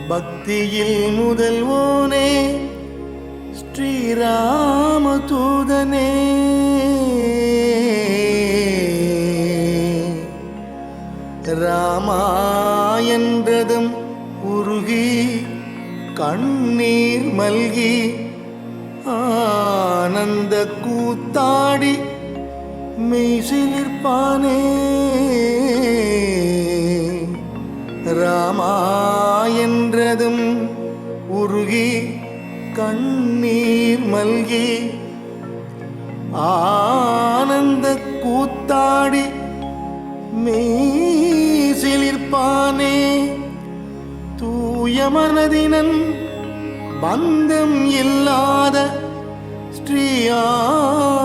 பக்தியில் முதல்வோனே ஸ்ரீராம தூதனே, ராமா என்றதும் உருகி கண்ணீர் மல்கி ஆனந்த கூத்தாடி மெய்சிலிர்ப்பானே. ராமா என்றதும் உருகி கண்ணீர் மல்கி ஆனந்த கூத்தாடி மெய்சிலிர்ப்பானே. தூய மனதினன் பந்தம் இல்லாத ஸ்ரீ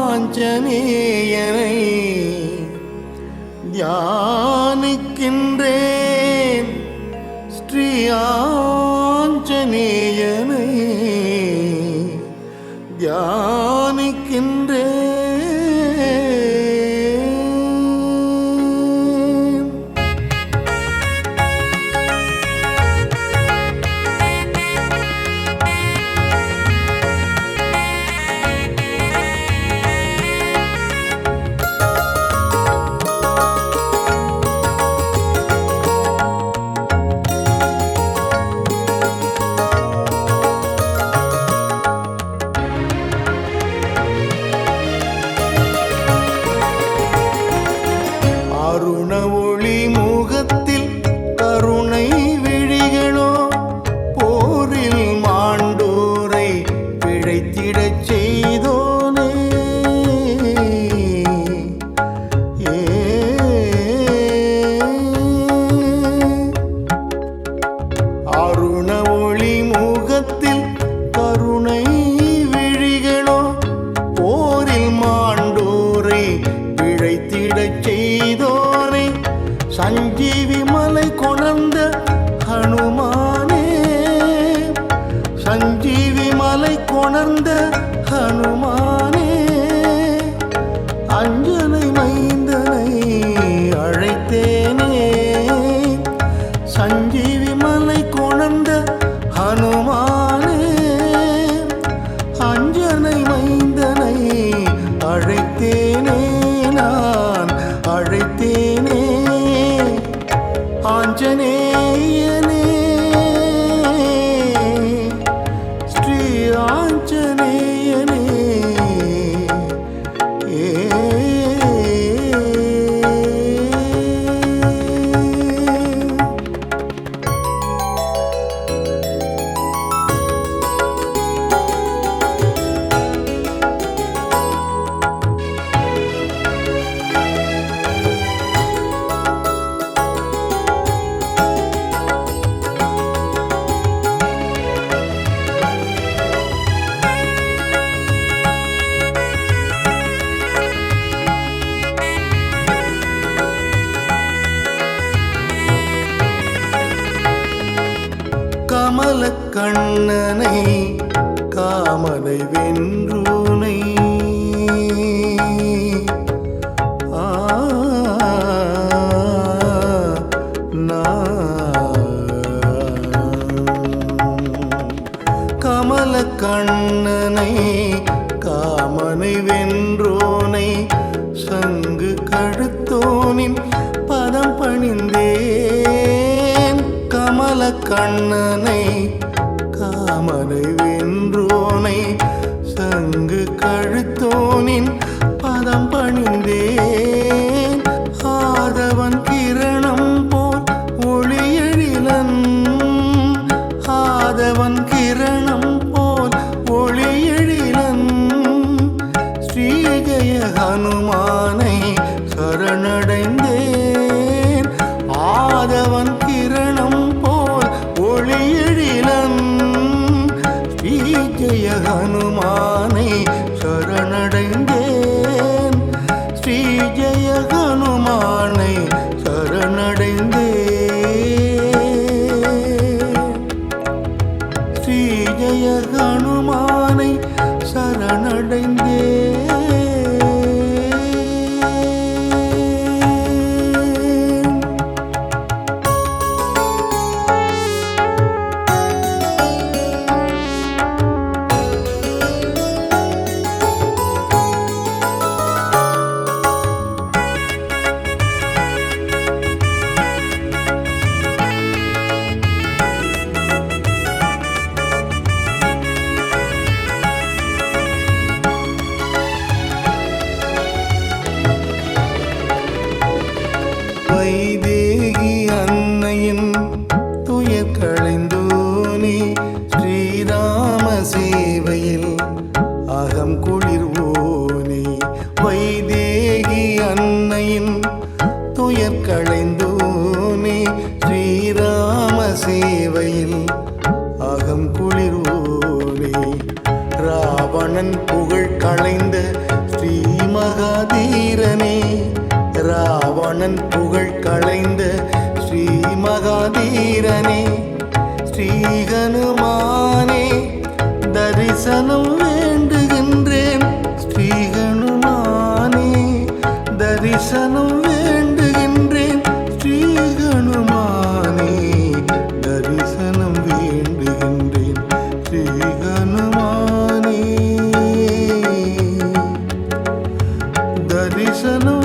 ஆஞ்சநேயனை தியானிக்கின்றேன். ஸ்ரீ ஆஞ்சநேயனை தியானிக்கின்றேன். அருண ஒளி முகத்தில் கருணை விழிகளோ போரில் மாண்டோரை பிழைத்திடச் செய்தோனே. அருண ஒளி முகத்தில் கருணை விழிகளோ போரில் மாண்டோரை பிழைத்திடச் செய்தோனே. சஞ்சீவி மலை கொணர்ந்த ஹனுமானே, சஞ்சீவி மலை கொணர்ந்த ஹனுமானே, அஞ்சனை மைந்தனை அழைத்தேனே. சஞ்சீவி மலை கொணர்ந்த ஹனுமானே, அஞ்சனை மைந்தனை அழைத்தேனே, நான் அழைத்தேனே. ஆஞ்சநேயனே, ஸ்ரீ ஆஞ்சநேயனே, கமல கண்ணனை காமனை வென்றூனை, கமல கண்ணனை காமனை வென்றோனை சங்கு கழுத்தோனின் பதம் பணிந்தேன். கமல கண்ணனை காமனை வென்றோனை சங்கு கழுத்தோனின் பதம் பணிந்தேன். ஆதவன் கிரணம் போல் ஒளியெழிலன், ஆதவன் கிரணம் போல் ஒளியெழிலன், ஸ்ரீ ஜெய ஹனுமானை சரணடைந்தேன். ஆதவன் கிரணம் போல் ஒளியெழிலன், ஸ்ரீ ஜெய ஹனுமானை சரணடைந்தேன். ஸ்ரீ ஜெய ஹனுமானை சரணடைந்தேன். ஸ்ரீ ஜெய ஹனுமானை சரணடைந்தேன். வைதேகி அன்னையின் துயர் களைந்தோனே ஸ்ரீராம சேவையில் அகம் குளிர்வோனே வைதேகி அன்னையின் துயர் களைந்தோனே ஸ்ரீராம சேவையில் அகம் குளிர்வோனே ராவணன் புகழ் களைந்த ஸ்ரீ மகாதீரனே ராவணன் புகழ் களைந்த ஸ்ரீ மகாதீரனே ஸ்ரீஹனுமானே தரிசனம் வேண்டுகின்றேன் ஸ்ரீஹனுமானே தரிசனம் வேண்டுகின்றேன் ஸ்ரீஹனுமானே தரிசனம் வேண்டுகின்றேன் ஸ்ரீஹனுமானே தரிசனம்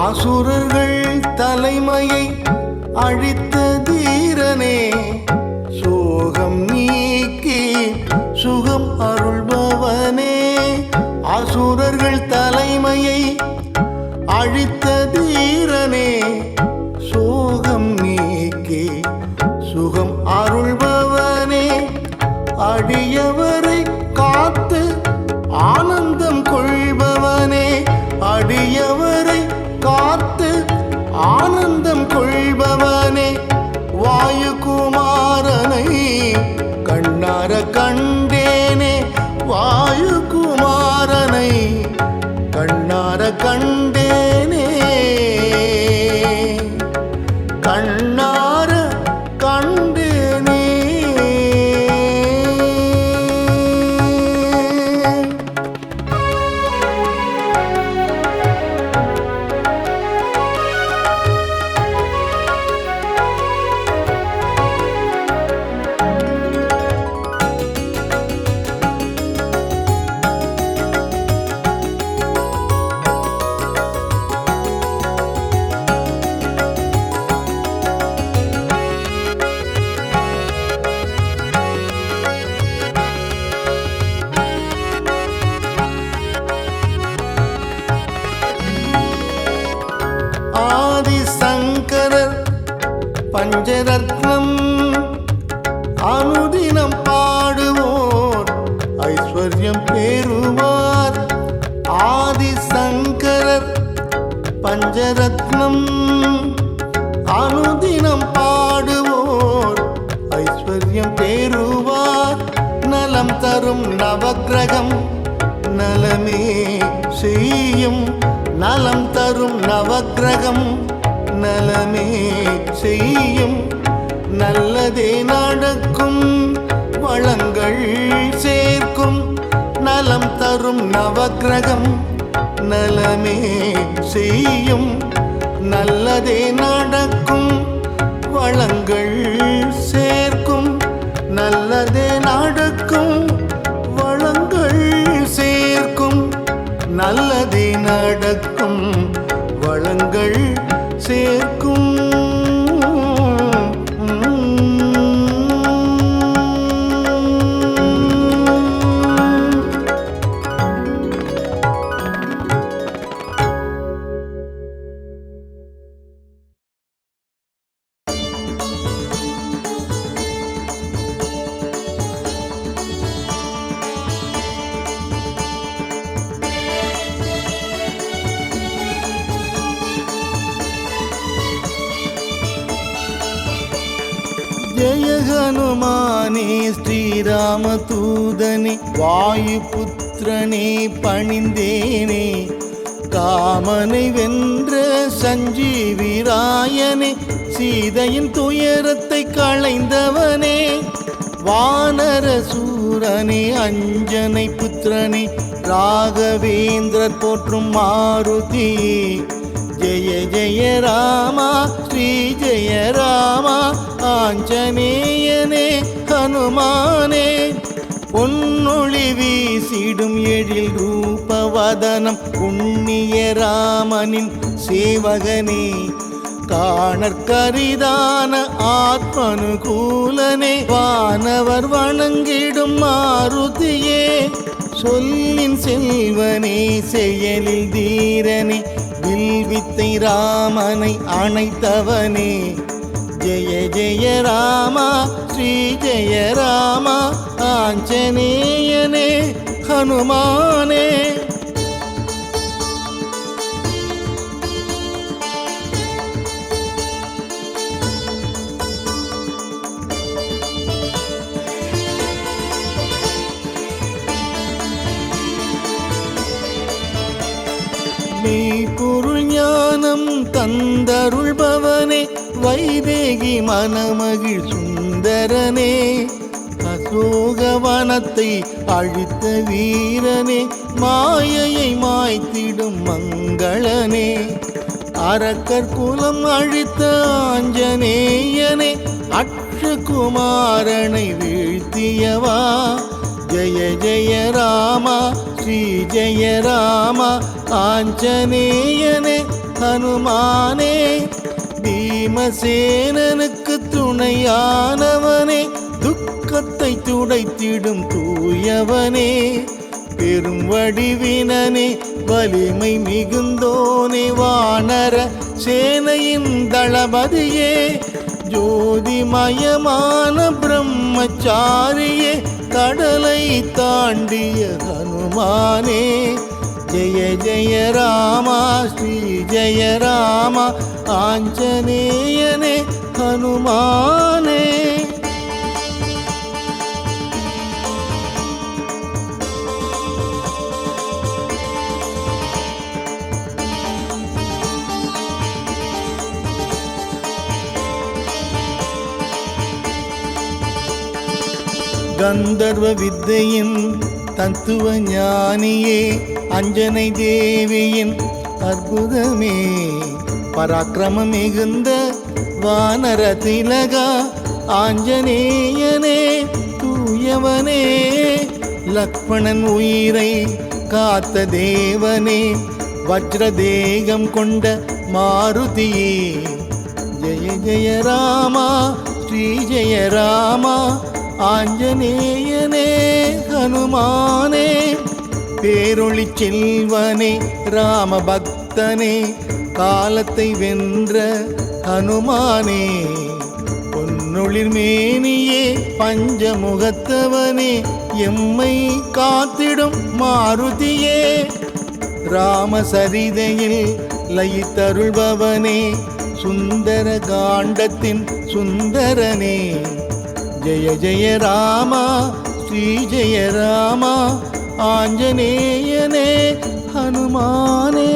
அசுரர்கள் தலைமையை அழித்த தீரனே சோகம் நீக்கி சுகம் அருள்பவனே அசுரர்கள் தலைமையை அழித்த தீரனே சோகம் நீக்கி சுகம் அருள்பவனே அடியவரை காத்து ஆனந்தம் கொள்பவனே அடியவரை காத்து ஆனந்தம் கொள்பவனே வாயுகுமாரனை கண்ணார கண்டேனே வாயுகுமாரனை கண்ணார கண்டேனே கண்ணார கண்டேனே ஆதிசங்கரர் பஞ்சரத்னம் அனுதினம் பாடுவோர் ஐஸ்வர்யம் பெறுவார் ஆதிசங்கரர் பஞ்சரத்னம் அனுதினம் பாடுவோர் ஐஸ்வர்யம் பெறுவார் நலம் தரும் நவக்கிரகம் நலமே செய்யும் நலம் தரும் நவக்கிரகம் நலமே செய்யும் நல்லதே நடக்கும் வளங்கள் சேர்க்கும் நலம் தரும் நவக்கிரகம் நலமே செய்யும் நல்லதே நடக்கும் வளங்கள் சேர்க்கும் நல்லதே நடக்கும் வளங்கள் சேர்க்கும் நல்லதே நடக்கும் வளங்கள் சேர்க்கும் ஜெய ஹனுமானே ஸ்ரீராமதூதனே வாயுபுத்திரனே பணிந்தேனே காமனை வென்ற சஞ்சீவிராயனே, சீதையின் துயரத்தை களைந்தவனே, வானர சூரனே, அஞ்சனை புத்திரனே, ராகவேந்திரர் போற்றும் மாருதி. ஜெய ஜெய ராமா ஸ்ரீ ஜெய ராமா ஆஞ்சநேயனே ஹனுமானே, பொன்னொளி வீசிடும் எழில் ரூபவதனம் புண்ணிய ராமனின் சேவகனே, காணற்கரிதான ஆத்மனுகூலனே, வானவர் வணங்கிடும் மாருதியே, சொல்லின் செல்வனே, செயலில் தீரனே, வில்வித்தை ராமனை அணைத்தவனே. ஜெய ஜெய ராமா ஸ்ரீ ஜெய ராமா ஆஞ்சநேயனே ஹனுமானே. மெய்ப்பொருள் ஞானம் தந்தருள்பவனே, வைதேகி மணமகிழ் சுந்தரனே, அசோகவனத்தை அழித்த வீரனே, மாயையை மாய்த்திடும் மங்களனே, அரக்கர் குலம் அழித்த ஆஞ்சநேயனே, அக்ஷகுமாரனை வீழ்த்தியவா. ஜெய ஜெய ராமா ஸ்ரீ ஜெய ராமா ஆஞ்சநேயனே ஹனுமானே, பீமசேனனுக்கு துணையானவனே, துக்கத்தை துடைத்திடும் தூயவனே, பெரும் வடிவினனே, வலிமை மிகுந்தோனே, வானர சேனையின் தளபதியே, ஜோதிமயமான பிரம்மச்சாரியே, கடலை தாண்டிய ஹனுமானே. ஜெய ஜெய ராமா ஸ்ரீ ஜெய ராமா ஆஞ்சநேயனே ஹனுமானே. கந்தர்வ வித்தையின் தத்துவ ஞானியே, அஞ்சனை தேவியின் அற்புதமே, பராக்கிரமம் மிகுந்த வானர திலகா ஆஞ்சநேயனே தூயவனே, லக்ஷ்மணன் உயிரை காத்த தேவனே, வஜ்ரதேகம் கொண்ட மாருதியே. ஜெய ஜெய ராமா ஸ்ரீ ஜெய ராமா ஆஞ்சநேயனே ஹனுமானே, பேரொளி செல்வனே ராம பக்தனே, காலத்தை வென்ற ஹனுமானே, பொன்னொளிர் மேனியே பஞ்சமுகத்தவனே, எம்மை காத்திடும் மாருதியே, ராமசரிதையில் லயித்தருள்பவனே, சுந்தர காண்டத்தின் சுந்தரனே. ஜெய ஜெய ராமா ஸ்ரீ ஜெய ராமா ஆஞ்சநேயனே ஹனுமானே.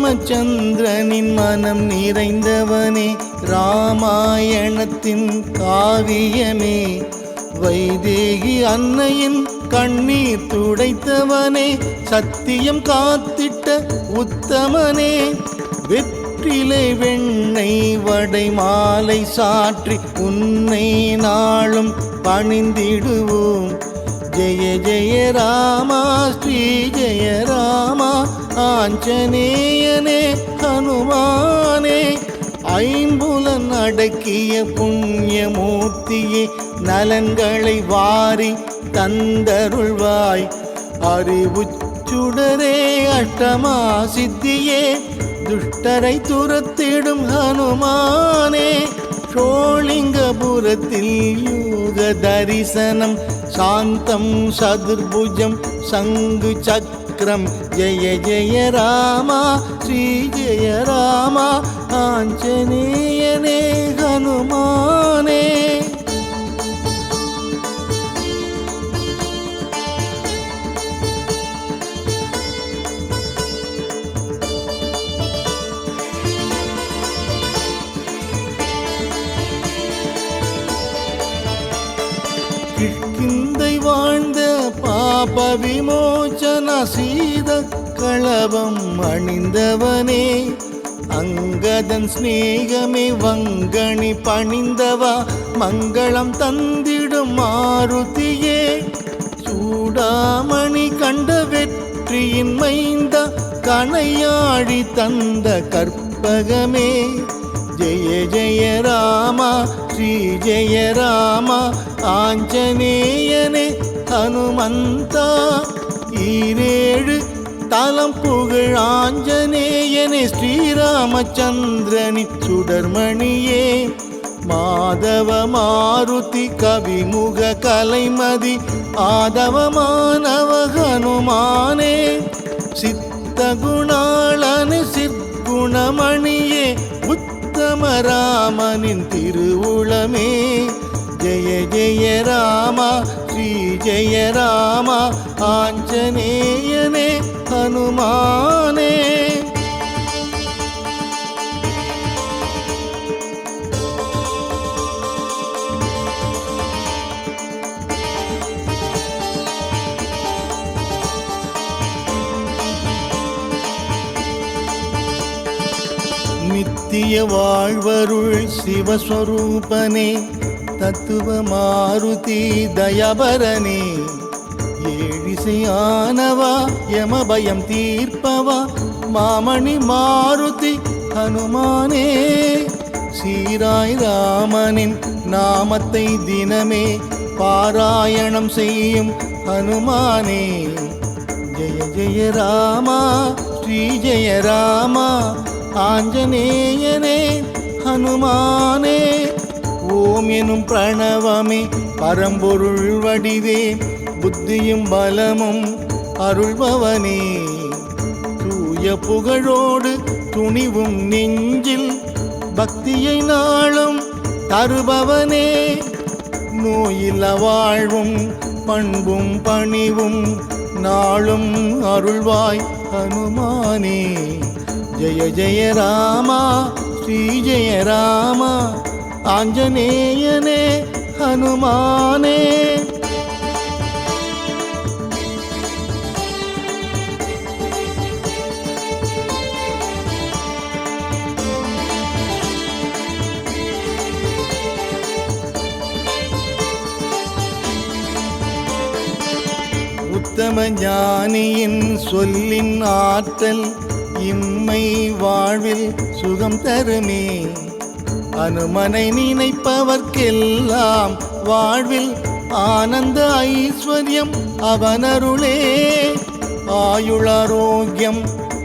ஸ்ரீராமச்சந்திரனின் மனம் நிறைந்தவனே, ராமாயணத்தின் காவியமே, வைதேகி அன்னையின் கண்ணீர் துடைத்தவனே, சத்தியம் காத்திட்ட உத்தமனே, வெற்றிலை வெண்ணெய் வடை மாலை சாற்றி உன்னை நாளும் பணிந்திடுவோம். ஜெய ஜெய ராமா ஸ்ரீ ஜெய ராமா ஆஞ்சநேயனே ஹனுமானே, ஐம்புலன் அடக்கிய புண்ணியமூர்த்தியே, நலன்களை வாரி தந்தருள்வாய். அறிவுச்சுடரே அஷ்டமா சித்தியே, துஷ்டரை துரத்திடும் ஹனுமானே, ஷோலிங்கபுரத்தில் யோக தரிசனம், சாந்தம் சதுர்புஜம் சங்கு சக்கர சக்கரம் ஜெய ஜெய ராமா ஸ்ரீ ஜெய ராமா ஆஞ்சநேயனே ஹனுமானே. கிஷ்கிந்தை வாழ்ந்த பாப விமோச்சன சீத களபம் அணிந்தவனே, அங்கதன் ஸ்நேகமே வங்கணி பணிந்தவா மங்களம் தந்திடும் மாருதியே, சூடாமணி கண்ட வெற்றியின் மைந்த கணையாழி தந்த கற்பகமே, ஜெய ஜெய ராமா ஸ்ரீ ஜெய ராமா ஆஞ்சநேயனே ஹனுமந்தா. ஈரேழு தலம் புகழ் ஆஞ்சநேயனே ஸ்ரீராமச்சந்திரனின் சுடர்மணியே, மாதவ மாருதி கவிமுக கலைமதி ஆதவமானவ ஹனுமானே, சித்த குணாளனு சிற்குணமணியே உத்தம ராமனின் திருவுளமே, ஜெய ஜெய ராமா ஸ்ரீ ஜெய ராமா ஆஞ்சநேயனே ஹனுமானே. நித்திய வாழ்வருள் சிவஸ்வரூபனே, தத்துவ மாருதி தயபரனே, ஏழிசையானவா யமபயம் தீர்ப்பவா மாமணி மாருதி ஹனுமானே, சீராய் ராமனின் நாமத்தை தினமே பாராயணம் செய்யும் ஹனுமானே, ஜெய ஜெய ராமா ஸ்ரீ ஜெய ராமா ஆஞ்சநேயனே ஹனுமானே. ஓம் எனும் பிரணவமே பரம்பொருள் வடிவே, புத்தியும் பலமும் அருள்பவனே, தூய புகழோடு துணிவும் நெஞ்சில் பக்தியை நாளும் தருபவனே, நோயில்ல வாழ்வும் பண்பும் பணிவும் நாளும் அருள்வாய் ஹனுமானே, ஜெய ஜெய ராமா ஸ்ரீ ஜெய ராமா ஆஞ்சநேயனே ஹனுமானே. உத்தம ஞானியின் சொல்லின் ஆற்றல் இம்மை வாழ்வில் சுகம் தருமே, அனுமனை நினைப்பவர்க்கெல்லாம் வாழ்வில் ஆனந்த ஐஸ்வர்யம் அவனருளே, ஆயுளாரோக்கியம்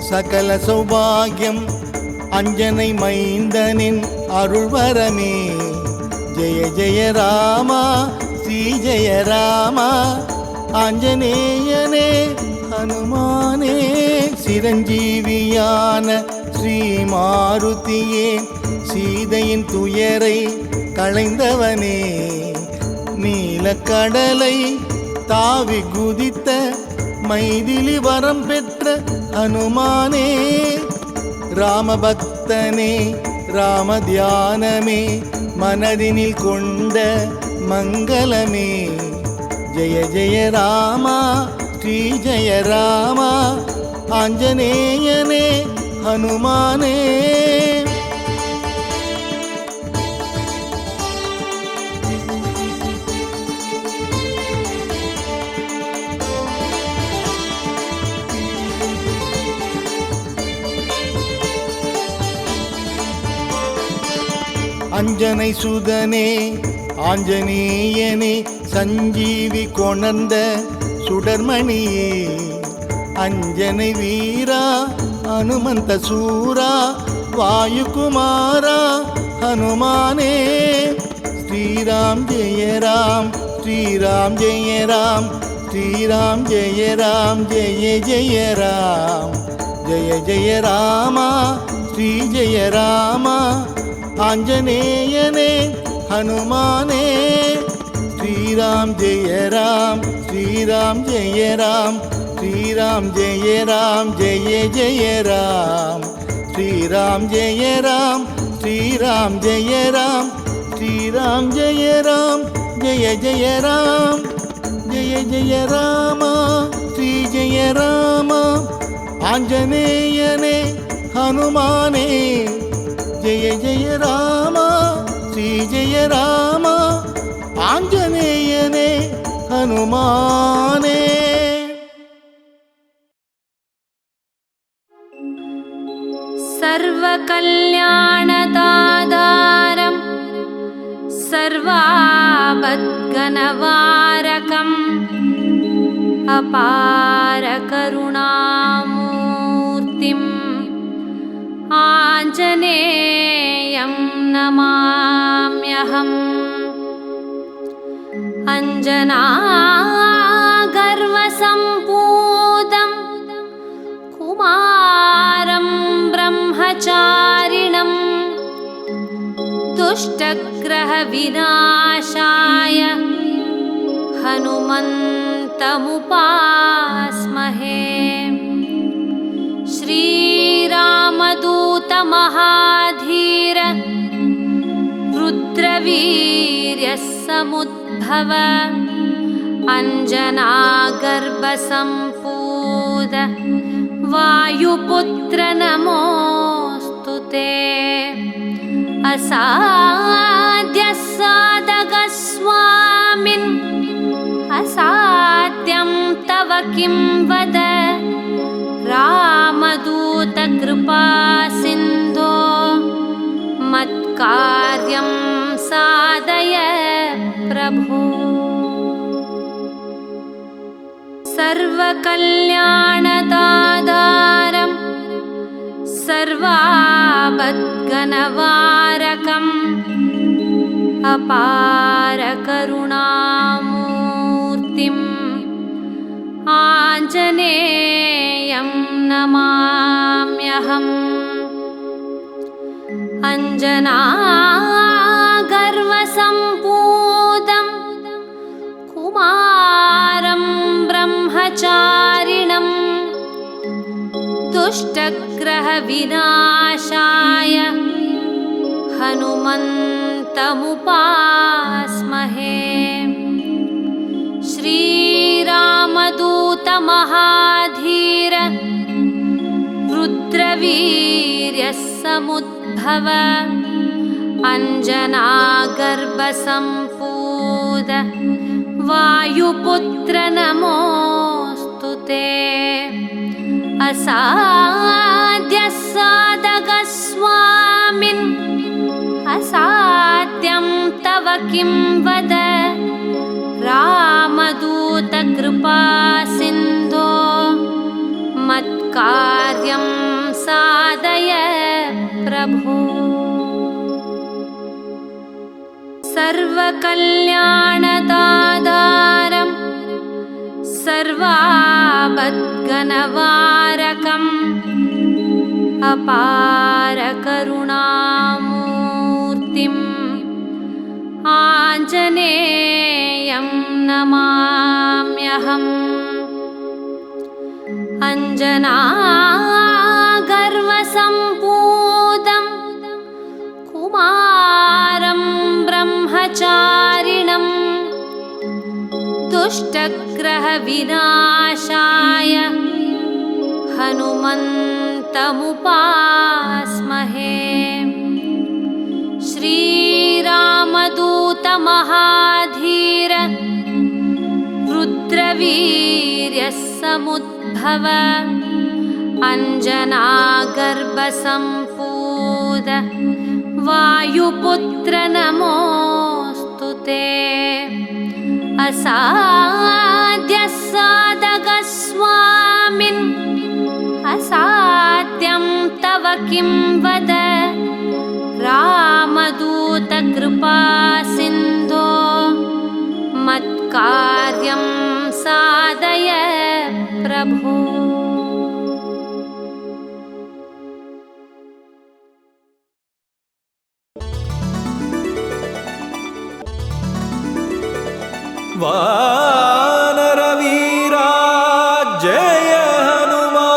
சகல சௌபாகியம் அஞ்சனை மைந்தனின் அருள்வரமே, ஜெய ஜெய ராமா ஸ்ரீ ஜெய ராமா ஆஞ்சநேயனே ஹனுமானே. சிரஞ்சீவியான ஸ்ரீ மாருதியே, சீதையின் துயரை களைந்தவனே, நீலக்கடலை தாவி குதித்த மைதிலி வரம் பெற்ற ஹனுமானே, ராமபக்தனே ராம தியானமே மனதினில் கொண்ட மங்களமே, ஜெய ஜெய ராமா ஸ்ரீ ஜெய ராமா ஆஞ்சநேயனே ஹனுமானே. அஞ்சனை சுதனே ஆஞ்சநேயனே, சஞ்சீவி கொணர்ந்த சுடர்மணியே, அஞ்சனை வீரா ஹனுமந்த சூரா வாயுகுமாரா ஹனுமானே, ஸ்ரீராம் ஜெய ராம் ஸ்ரீராம் ஜெய ராம் श्रीराम जय राम जय जय राम जय जय राम श्री जय राम आंजनेयने हनुमाने श्रीराम जय राम श्रीराम जय राम श्रीराम जय राम जय जय राम श्रीराम जय राम श्रीराम जय राम श्रीराम जय राम जय जय राम जय जय राम श्री जय राम आंजनेयने हनुमाने जय जय राम श्री जय राम आंजनेयने हनुमाने। सर्वकल्याणदातारं सर्वापद्घ्नवारकम् अपार करुणामूर्तिम् आञ्जनेयं नमाम्यहम्। अञ्जनागर्वसम्पूतं कुमारं ब्रह्मचारिणं दुष्टग्रहविनाशाय हनुमन्तमुपास्महे। श्रीरामदूतमहाधीर रुद्रवीर्यसमुद्भव अञ्जनागर्भसम्पूत वायुपुत्र नमोऽस्तु ते। असाध्यसाधकस्वामिन् असाध्यं तव किं वद रामदूतकृपासिन्धो मत्कार्यं साधय प्रभो। सर्वकल्याणदातारं सर्वापद्घ्नवारकम् अपार करुणामूर्तिम् आञ्जनेयं नमाम्यहम्। अञ्जनागर्वसम्पूतं कुमारं ब्रह्मचारिणं दुष्टग्रहविनाशाय हनुमन्तमुपास्महे। श्रीरामदूतमहाधीर रुद्रवीर्यसमुद्भव अञ्जनागर्भसम्पूत वायुपुत्र नमोऽस्तु ते। असाध्यसाधकस्वामिन् असाध्यं तव किं वद रामदूतकृपासिन्धो मत्कार्यं साधय प्रभो। सर्वकल्याणदातारं सर्वापद्घ्नवारकम् अपार करुणामूर्तिम् आञ्जनेयं नमाम्यहम्। अञ्जनागर्वसम्पूतं कुमारं ब्रह्मचारिणं दुष्टग्रहविनाशाय हनुमन्तमुपास्महे। श्रीरामदूतमहाधीर रुद्रवीर्यसमुद्भव अञ्जनागर्भसम्पूत वायुपुत्र नमोऽस्तु ते। असाध्यसाधकस्वामिन् असाध्यं तव किं वद रामदूतकृपासिन्धो मत्कार्यं साधय वानरवीरा जय हनुमान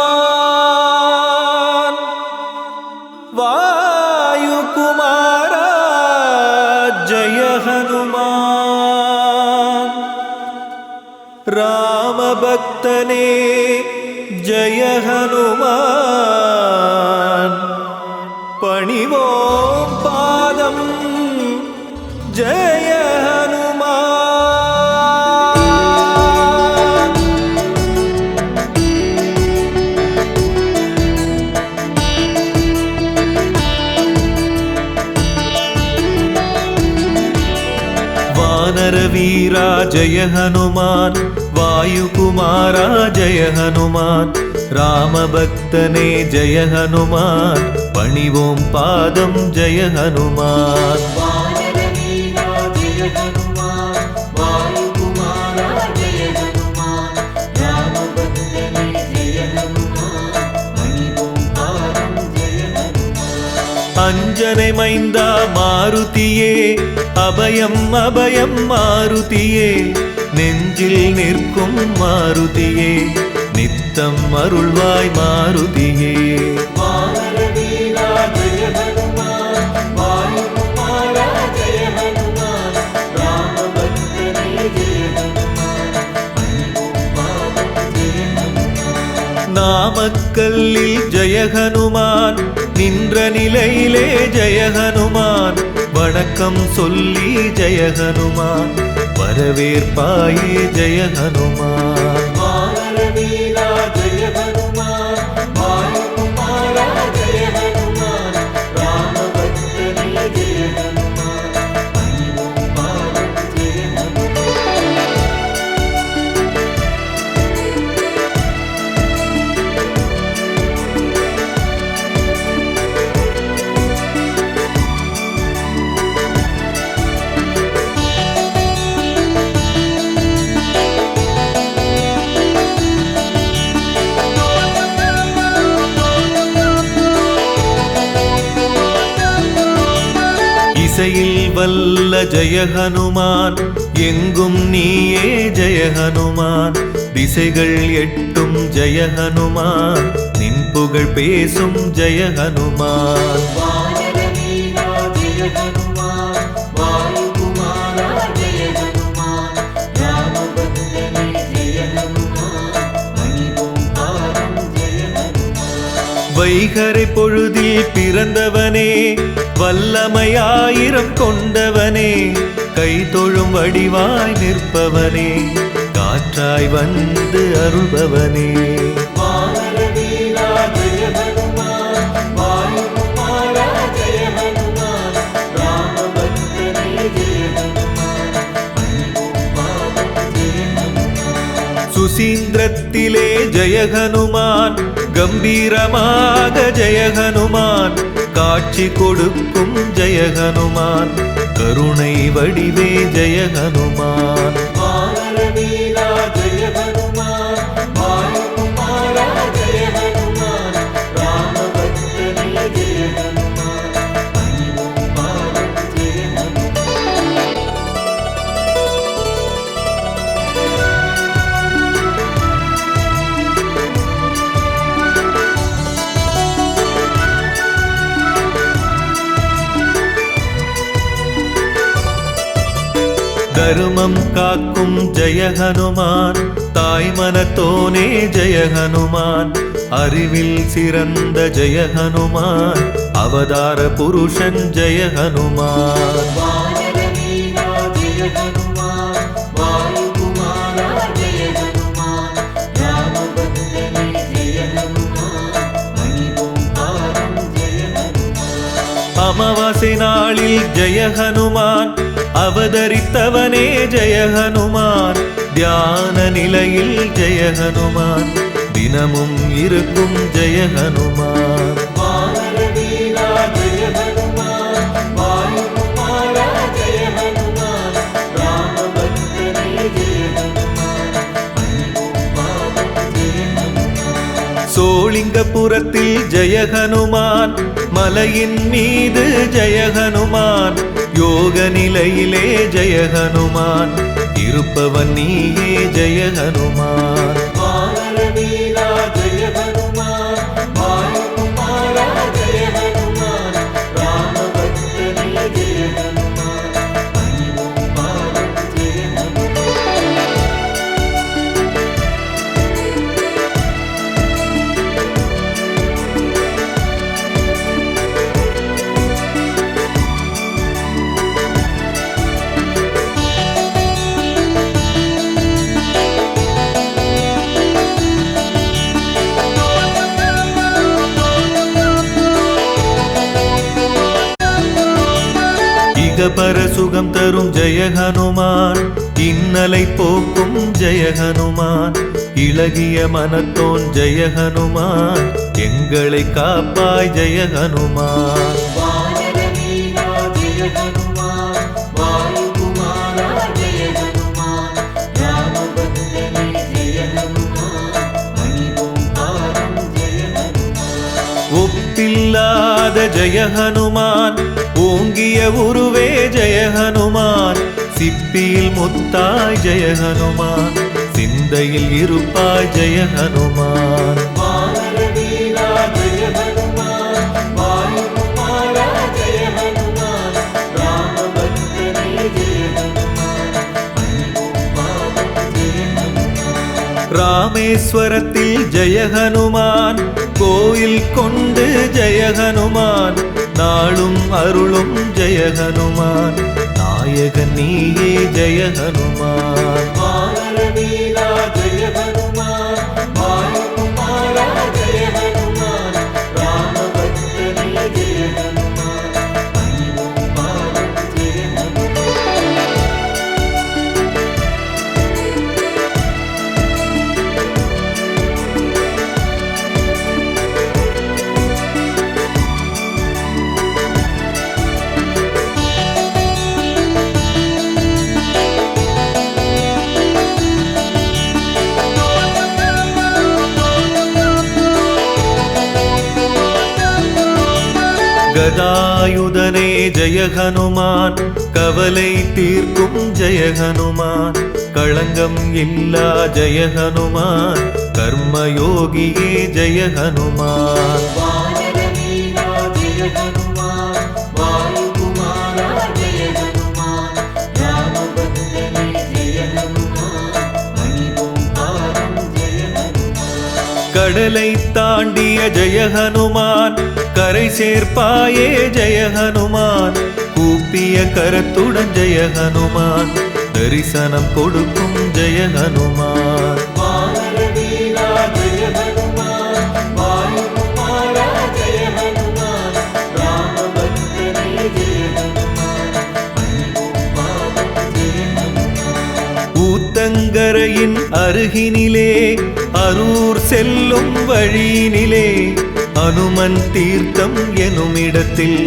वायुकुमारा जय हनुमान रामभक्तने जय हनुमान पणिवों पादं जय हनुमान वानरवीरा जय हनुमान वायुकुमारा जय हनुमान रामभक्तने जय हनुमान पणिवों पादं जय हनुमान वानरवीरा जय हनुमान वायुकुमारा जय हनुमान रामभक्तने जय हनुमान पणिवों पादं जय हनुमान अंजने मैंदा मारुतिये अभयं अभयं मारुतिये நெஞ்சில் நிற்கும் மாருதியே நித்தம் அருள்வாய் மாருதியே வானரவீரா ஜெய ஹனுமான் வாயுகுமாரா ஜெய ஹனுமான் ராமபக்தனே ஜெய ஹனுமான் பணிவோம் பாதம் ஜெய ஹனுமான் நாமக்கல்லில் ஜெய ஹனுமான் நின்ற நிலையிலே ஜெய ஹனுமான் வணக்கம் சொல்லி ஜெய ஹனுமான் வரவேற்பாயே ஜெய ஹனுமான் வானரவீரா ஜெய ஹனுமான் வாயுகுமாரா ஜெய ஹனுமான் ராமபக்தனே ஜெய ஹனுமான் பணிவோம் பாதம் ஜெய ஹனுமான் இசையில் வல்ல ஜெய ஹனுமான் எங்கும் நீயே ஜெய ஹனுமான் திசைகள் எட்டும் ஜெய ஹனுமான் நின் புகழ் பேசும் ஜெய ஹனுமான் வானரவீரா ஜெய ஹனுமான் வாயுகுமாரா ஜெய ஹனுமான் ராமபக்தனே ஜெய ஹனுமான் பணிவோம் பாதம் ஜெய ஹனுமான் வைகரை பொழுதில் பிறந்தவனே வல்லமையாயிரம் கொண்டவனே கை தொழும் வடிவாய் நிற்பவனே காற்றாய் வந்து அருள்பவனே வானரவீரா ஜெய ஹனுமான் வாயுகுமாரா ஜெய ஹனுமான் ராமபக்தனே ஜெய ஹனுமான் பணிவோம் பாதம் ஜெய ஹனுமான் சுசீந்திரத்திலே ஜெய ஹனுமான் கம்பீரமாக ஜெய ஹனுமான் காட்சி கொடுக்கும் ஜெய ஹனுமான் கருணை வடிவே ஜெய ஹனுமான் வானரவீரா ஜெய ஹனுமான் வாயுகுமாரா ஜெய ஹனுமான் ராமபக்தனே ஜெய ஹனுமான் பணிவோம் பாதம் ஜெய ஹனுமான் தருமம் காக்கும் ஜெய ஹனுமான் தாய் மனத்தோனே ஜெய ஹனுமான் அறிவில் சிறந்த ஜெய ஹனுமான் அவதார புருஷன் ஜெய ஹனுமான் வானரவீரா ஜெய ஹனுமான் வாயுகுமாரா ஜெய ஹனுமான் ராமபக்தனே ஜெய ஹனுமான் பணிவோம் பாதம் ஜெய ஹனுமான் அமாவாசை நாளில் ஜெய ஹனுமான் அவதரித்தவனே ஜெய ஹனுமான் தியான நிலையில் ஜெய ஹனுமான் தினமும் இருக்கும் ஜெய ஹனுமான் வானரவீரா ஜெய ஹனுமான் வாயுகுமாரா ஜெய ஹனுமான் ராமபக்தனே ஜெய ஹனுமான் பணிவோம் பாதம் ஜெய ஹனுமான் சோளிங்கபுரத்தில் ஜெய ஹனுமான் மலையின் மீது ஜெய ஹனுமான் யோக நிலையிலே ஜெய ஹனுமான் இருப்பவன் நீயே ஜெய ஹனுமான். வானர வீரா ஜெய ஹனுமான், வாயுகுமாரா ஜெய ஹனுமான், ராமபக்தனே ஜெய ஹனுமான், பணிவோம் பாதம் ஜெய ஹனுமான். இகபர சுகம் தரும் ஜெய ஹனுமான், இன்னலை போக்கும் ஜெய ஹனுமான், இளகிய மனத்தோன் ஜெய ஹனுமான், எங்களை காப்பாய் ஜெய ஹனுமான். வானர வீரா ஜெய ஹனுமான், வாயுகுமாரா ஜெய ஹனுமான், ராமபக்தனே ஜெய ஹனுமான், பணிவோம் பாதம் ஜெய ஹனுமான். ஒப்பில்லாத ஜெய ஹனுமான், ஓங்கிய உருவே ஜெய ஹனுமான், சிப்பியில் முத்தாய் ஜெய ஹனுமான், சிந்தையில் இருப்பாய் ஜெய ஹனுமான். வானர வீரா ஜெய ஹனுமான், வாயுகுமாரா ஜெய ஹனுமான், ராமபக்தனே ஜெய ஹனுமான், பணிவோம் பாதம் ஜெய ஹனுமான். ராமேஸ்வரத்தில் ஜெய ஹனுமான், கோயில் கொண்டு ஜெய ஹனுமான், நாளும் அருளும் ஜெய ஹனுமான், நாயகன் நீயே ஜெய ஹனுமான். வானர வீரா ஜெய ஹனுமான், வாயுகுமாரா ஜெய ஹனுமான், ராமபக்தனே ஜெய ஹனுமான், பணிவோம் பாதம் ஜெய ஹனுமான். கதாயுதனே ஜெய ஹனுமான், கவலை தீர்க்கும் ஜெய ஹனுமான், களங்கம் இல்லா ஜெய ஹனுமான், கர்மயோகியே ஜெய ஹனுமான். வானர வீரா ஜெய ஹனுமான், வாயுகுமாரா ஜெய ஹனுமான், ராமபக்தனே ஜெய ஹனுமான், பணிவோம் பாதம் ஜெய ஹனுமான். கடலை தாண்டிய ஜெய ஹனுமான், கரை சேர்ப்பாயே ஜெய ஹனுமான், கூப்பிய கரத்துடன் ஜெய ஹனுமான், தரிசனம் கொடுக்கும் ஜெய ஹனுமான். வானர வீரா ஜெய ஹனுமான், வாயுகுமாரா ஜெய ஹனுமான், ராமபக்தனே ஜெய ஹனுமான், பணிவோம் பாதம் ஜெய ஹனுமான். ஊத்தங்கரையின் அருகினிலே, அரூர் செல்லும் வழியினிலே, அனுமன் தீர்த்தம் எனுமிடத்தில்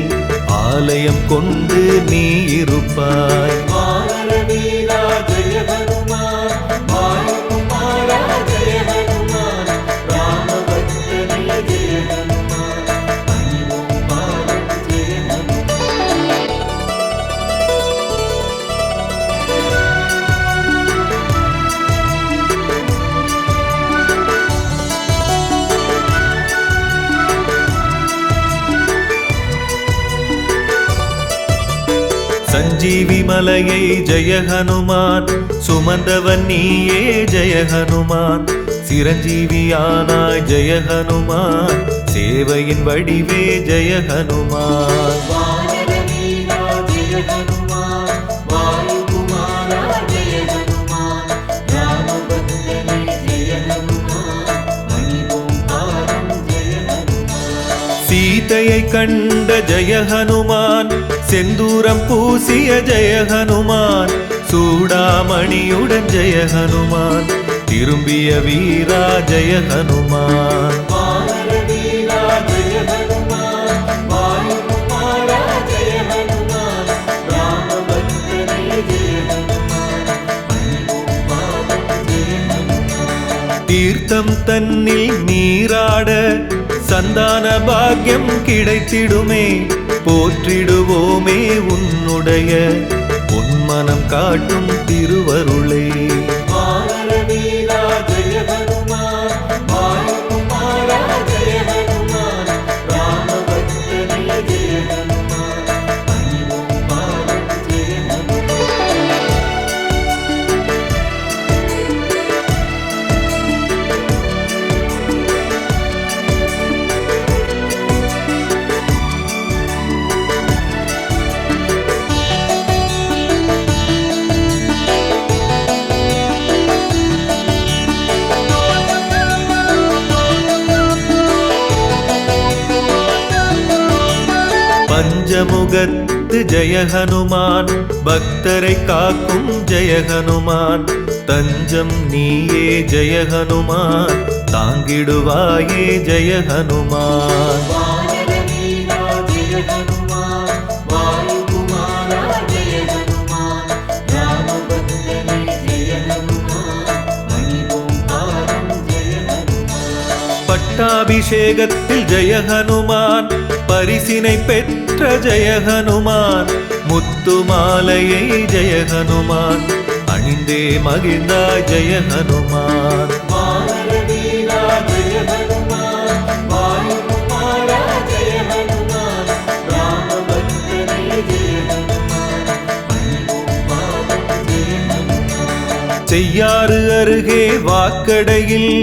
ஆலயம் கொண்டு நீ இருப்பாய். வானர வீரா ஜெய ஹனுமான், வாயுகுமாரா ஜெய ஹனுமான், ராமபக்தனே ஜெய ஹனுமான், பணிவோம் பாதம் ஜெய ஹனுமான். சஞ்சீவி மலையை ஜெய ஹனுமான், சுமந்தவன் நீயே ஜெய ஹனுமான், சிரஞ்சீவியானாய் ஜெய ஹனுமான், சேவையின் வடிவே ஜெய ஹனுமான். வானர வீரா ஜெய ஹனுமான், வாயுகுமாரா ஜெய ஹனுமான், ராமபக்தனே ஜெய ஹனுமான், பணிவோம் பாதம் ஜெய ஹனுமான். சீதையை கண்ட ஜெய ஹனுமான், செந்தூரம் பூசிய ஜெய ஹனுமான், சூடாமணியுடன் ஜெய ஹனுமான், திரும்பிய வீரா ஜெய ஹனுமான். வானர வீரா ஜெய ஹனுமான், வாயுகுமாரா ஜெய ஹனுமான், ராமபக்தனே ஜெய ஹனுமான், பணிவோம் பாதம் ஜெய ஹனுமான். தீர்த்தம் தன்னில் நீராட சந்தான பாக்கியம் கிடைத்திடுமே, போற்றிடுவோமே உன்னுடைய பொன்மன ஞானம் காட்டும் திருவருளே. வானர வீரா ஜெய ஹனுமான், வாயுகுமாரா ஜெய ஹனுமான், ராமபக்தனே ஜெய ஹனுமான், பணிவோம் பாதம் ஜெய ஹனுமான். பஞ்சமுகத்து ஜெய ஹனுமான், பக்தரை காக்கும் ஜெய ஹனுமான், தஞ்சம் நீயே ஜெய ஹனுமான், தாங்கிடுவாயே ஜெய ஹனுமான். வானர வீரா ஜெய ஹனுமான், வாயுகுமாரா ஜெய ஹனுமான், ராமபக்தனே ஜெய ஹனுமான், பணிவோம் பாதம் ஜெய ஹனுமான். பட்டாபிஷேகத்தில் ஜெய ஹனுமான், பரிசினை பெற்ற ஜெய ஹனுமான், முத்து மாலையை ஜெய ஹனுமான், அணிந்தே மகிழ்ந்தாய் ஜெய ஹனுமான். வானர வீரா ஜெய ஹனுமான், வாயுகுமாரா ஜெய ஹனுமான், ராமபக்தனே ஜெய ஹனுமான், பணிவோம் பாதம் ஜெய ஹனுமான். செய்யாறு அருகே வாக்கடையில்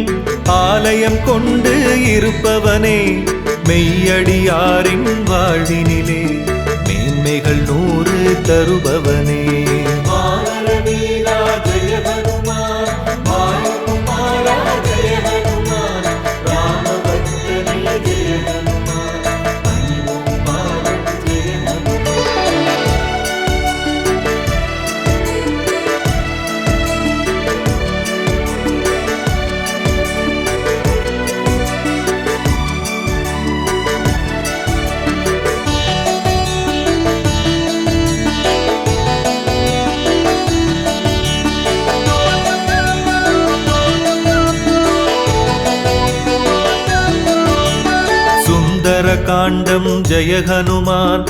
ஆலயம் கொண்டு இருப்பவனே, மெய்யடியாரின் வாழ்வினிலே மேன்மைகள் 100 தருபவனே. வானர வீரா ஜெய ஹனுமான், வாயுகுமாரா ஜெய ஹனுமான், ராமபக்தனே ஜெய ஹனுமான், பணிவோம் பாதம் ஜெய ஹனுமான். சுந்தர காண்டம் ஜெய ஹனுமான்,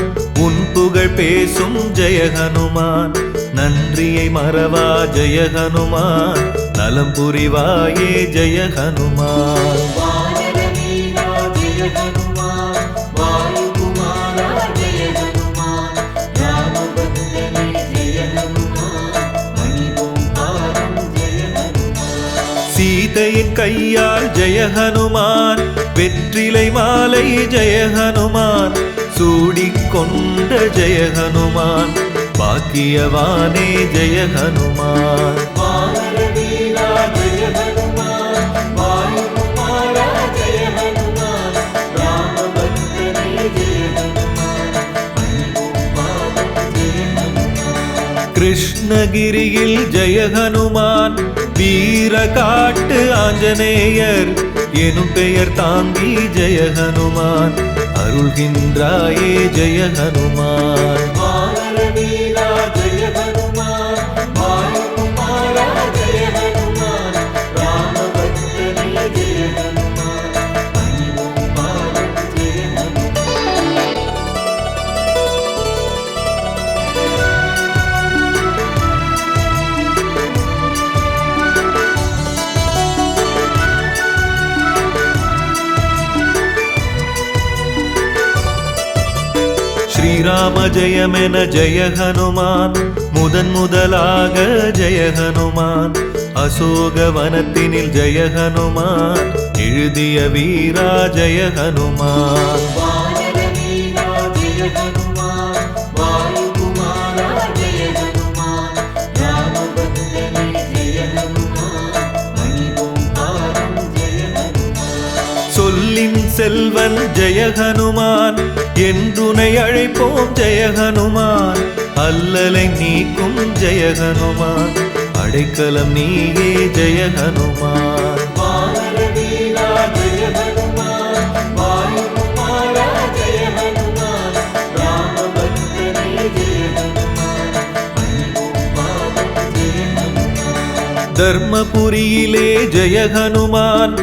உன் புகழ் பேசும் ஜெய ஹனுமான், நன்றியை மறவா ஜெய ஹனுமான், நலம் புரிவாயே ஜெய ஹனுமான். வானர வீரா ஜெய ஹனுமான், வாயுகுமாரா ஜெய ஹனுமான், ராமபக்தனே ஜெய ஹனுமான், பணிவோம் பாதம் ஜெய ஹனுமான். சீதையின் கையால் ஜெய ஹனுமான், வெற்றிலை மாலை ஜெய ஹனுமான், சூடிக்கொண்ட ஜெய ஹனுமான், பாக்கியவானே ஜெய ஹனுமான். வானர வீரா ஜெய ஹனுமான், வாயுகுமாரா ஜெய ஹனுமான், ராமபக்தனே ஜெய ஹனுமான், பணிவோம் பாதம் ஜெய ஹனுமான். கிருஷ்ணகிரியில் ஜெய ஹனுமான், வீர காட்டு ஆஞ்சநேயர் எனும் பெயர் தாங்கி ஜெய ஹனுமான், அருள்கின்றாயே ஜெய ஹனுமான். வானர வீரா ஜெய ஹனுமான், வாயுகுமாரா ஜெய ஹனுமான், ராமபக்தனே ஜெய ஹனுமான், பணிவோம் பாதம் ஜெய ஹனுமான். ஸ்ரீராம ஜெயமென ஜெய ஹனுமான், முதலாக ஜெய ஹனுமான், அசோக வனத்தினில் ஜெய ஹனுமான், எழுதிய வீரா ஜெய ஹனுமான். வானர வீரா ஜெய ஹனுமான், வாயுகுமாரா ஜெய ஹனுமான், ராமபக்தனே ஜெய ஹனுமான், பணிவோம் பாதம் ஜெய ஹனுமான். சொல்லின் செல்வன் ஜெய ஹனுமான், என்றுனை அழைப்போம் ஜெய ஹனுமான், அல்லலை நீக்கும் ஜெய ஹனுமான், அடைக்கலம் நீயே ஜெய ஹனுமான். வானர வீரா ஜெய ஹனுமான், வாயுகுமாரா ஜெய ஹனுமான், ராமபக்தனே ஜெய ஹனுமான், பணிவோம் பாதம் ஜெய ஹனுமான். தர்மபுரியிலே ஜெய ஹனுமான்,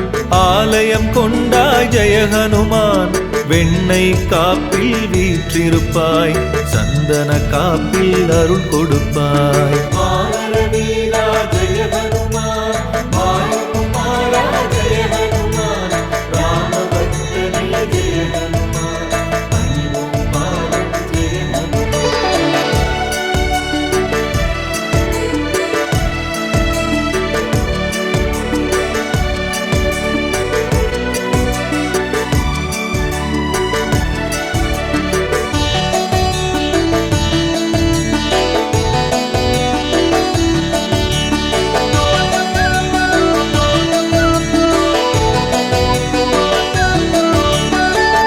ஆலயம் கொண்டாய் ஜெய ஹனுமான், வெண்ணை காப்பில் வீற்றிருப்பாய், சந்த சந்தன காப்பில் அருள் கொடுப்பாய். வானரவீரா ஜெய ஹனுமான், வாயுகுமாரா ஜெய ஹனுமான், ராமபக்தனே ஜெய ஹனுமான், பணிவோம் பாதம் ஜெய ஹனுமான்.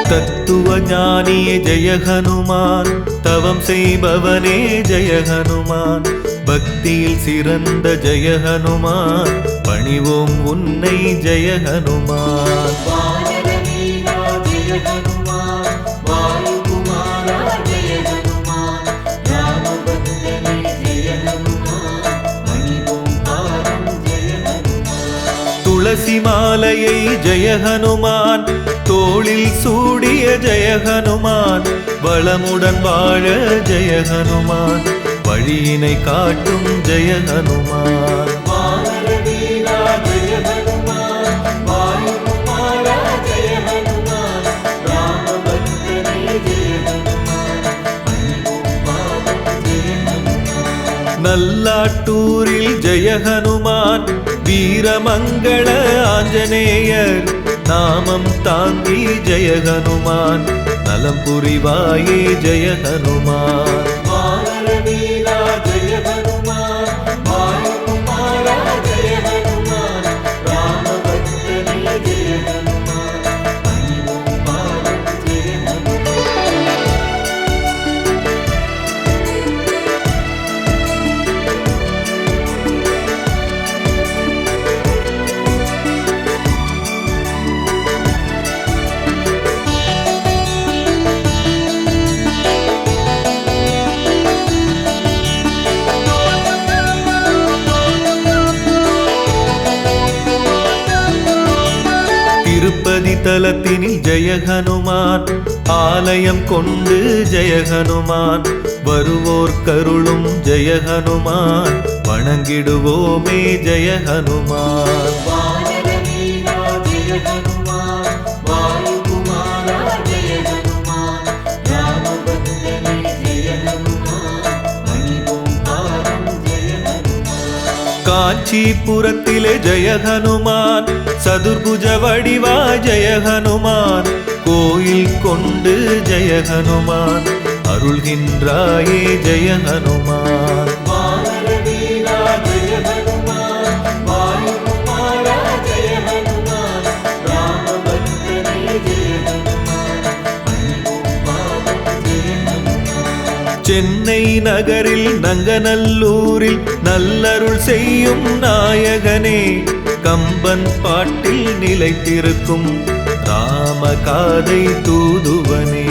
தத்துவ ஞானியே ஜெய ஹனுமான், தவம் செய்பவனே ஜெய ஹனுமான், பக்தியில் சிறந்த ஜெய ஹனுமான், பணிவோம் உன்னை ஜெய ஹனுமான். வானரவீரா ஜெய ஹனுமான், வாயுகுமாரா ஜெய ஹனுமான், ராமபக்தனே ஜெய ஹனுமான், பணிவோம் பாதம் ஜெய ஹனுமான். துளசி மாலையை ஜெய ஹனுமான், தோளில் சூடிய ஜெய ஹனுமான், வளமுடன் வாழ ஜெய ஹனுமான், வழியினை காட்டும் ஜெய ஹனுமான். வானரவீரா ஜெய ஹனுமான், வாயுகுமாரா ஜெய ஹனுமான், ராமபக்தனே ஜெய ஹனுமான், பணிவோம் பாதம் ஜெய ஹனுமான். நல்லாட்டூரில் ஜெய ஹனுமான், வீரமங்கள ஆஞ்சநேயர், நாமம் தாங்கி ஜெய ஹனுமான், நலம் புரிவாயே ஜெய ஹனுமான். வானரவீரா ஜெய ஹனுமான், வாயுகுமாரா ஜெய ஹனுமான், ராமபக்தனே ஜெய ஹனுமான், பணிவோம் பாதம் ஜெய ஹனுமான். திருப்பதி தலத்தினில் ஜெய ஹனுமான், ஆலயம் கொண்டு ஜெய ஹனுமான், வருவோர் கருளும் ஜெய ஹனுமான், வணங்கிடுவோமே ஜெய ஹனுமான். வானரவீரா ஜெய ஹனுமான், வாயுகுமாரா ஜெய ஹனுமான், ராமபக்தனே ஜெய ஹனுமான், பணிவோம் பாதம் ஜெய ஹனுமான். காஞ்சிபுரத்திலே ஜெய ஹனுமான், சதுர்புஜ வடிவா ஜெய ஹனுமான், கோயில் கொண்டு ஜெய ஹனுமான், அருள்கின்றாயே ஜெய ஹனுமான். வானரவீரா ஜெய ஹனுமான், வாயுகுமாரா ஜெய ஹனுமான், ராமபக்தனே ஜெய ஹனுமான், பணிவோம் பாதம் ஜெய ஹனுமான். சென்னை நகரில் நங்கநல்லூரில் நல்லருள் செய்யும் நாயகனே, கம்பன் பாட்டில் நிலைத்திருக்கும் ராமகாதை தூதுவனே.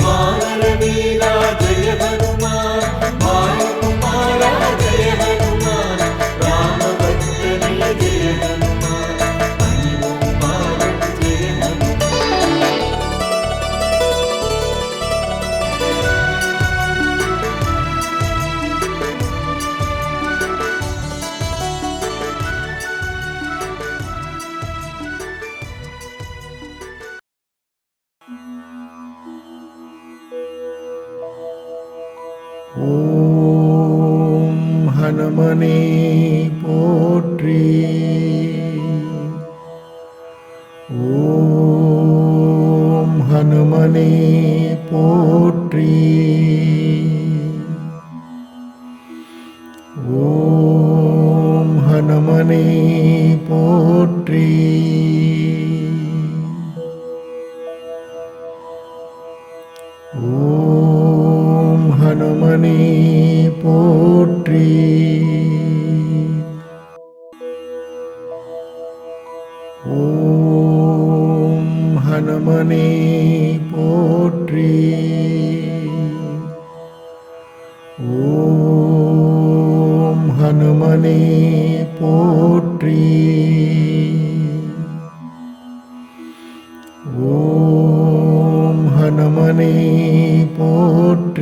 வானரவீரா ஜெய ஹனுமான், வாயுகுமாரா ஜெய ஹனுமான், ராமபக்தனே ஜெய ஹனுமான், பணிவோம் பாதம் ஜெய ஹனுமான். ஓம் ஹனுமனே போற்றி. ஓம் ஹனுமனே போற்றி. ஓம் ஹனுமனே போற்றி. ஓம் ஹனுமனே போற்றி. ஓம் ஹனுமனே போற்றி. ஓம் ஹனுமனே போற்றி. ஓம் ஹனுமனே போற்றி.